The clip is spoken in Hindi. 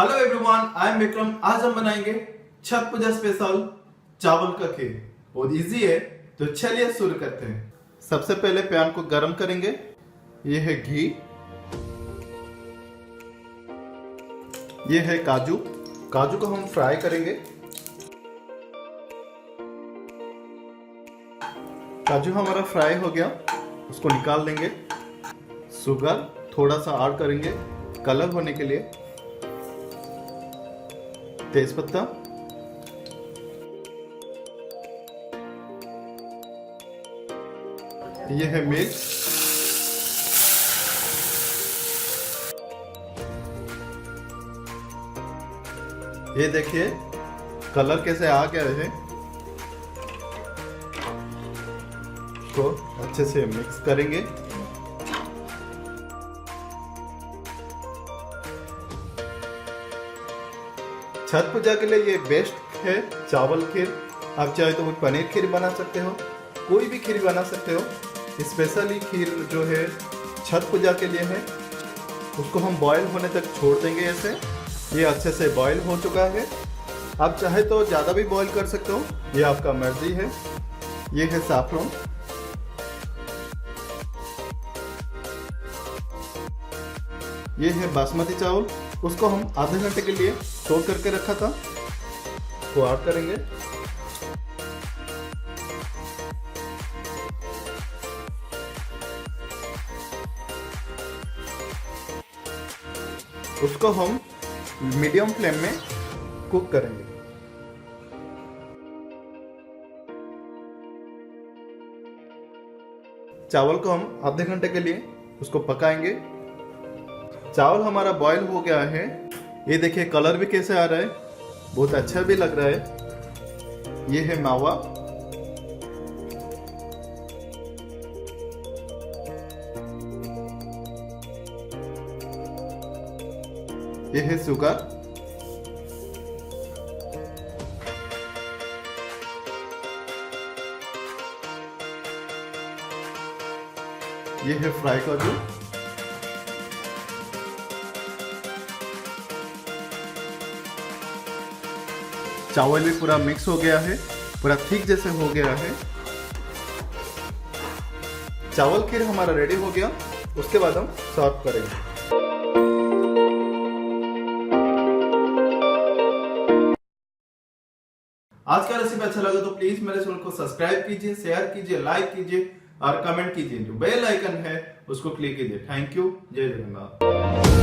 Hello everyone, I am Vikram. आज हम बनाएंगे छठ पूजा स्पेशल चावल का खीर। बहुत इजी है, तो चलिए शुरू करते हैं। सबसे पहले पैन को गरम करेंगे। ये है घी, ये है काजू। काजू को हम फ्राई करेंगे। काजू हमारा फ्राई हो गया, उसको निकाल देंगे। शुगर थोड़ा सा ऐड करेंगे कलर होने के लिए। तेजपत्ता, ये है मिर्च, ये देखिए कलर कैसे आ गया है। तो अच्छे से मिक्स करेंगे। छठ पूजा के लिए ये बेस्ट है चावल खीर। आप चाहे तो पनीर खीर बना सकते हो, कोई भी खीर बना सकते हो। स्पेशली खीर जो है छठ पूजा के लिए है। उसको हम बॉयल होने तक छोड़ देंगे। ऐसे ये अच्छे से बॉयल हो चुका है। आप चाहे तो ज़्यादा भी बॉयल कर सकते हो, ये आपका मर्जी है। ये है साफरोन, ये है बासमती चावल। उसको हम आधे घंटे के लिए सोक करके रखा था, वो ऐड करेंगे। उसको हम मीडियम फ्लेम में कुक करेंगे। चावल को हम आधे घंटे के लिए उसको पकाएंगे। चावल हमारा बॉईल हो गया है। ये देखिए कलर भी कैसे आ रहा है, बहुत अच्छा भी लग रहा है। ये है मावा, ये है शुगर, ये है फ्राई काजू, चावल भी पूरा मिक्स हो गया है, पूरा थिक जैसे हो गया है। चावल खीर हमारा रेडी हो गया। उसके बाद हम सर्व करेंगे। आज का रेसिपी अच्छा लगा तो प्लीज मेरे चैनल को सब्सक्राइब कीजिए, शेयर कीजिए, लाइक कीजिए और कमेंट कीजिए। जो बेल आइकन है उसको क्लिक कीजिए। Thank you. जय जगन्नाथ।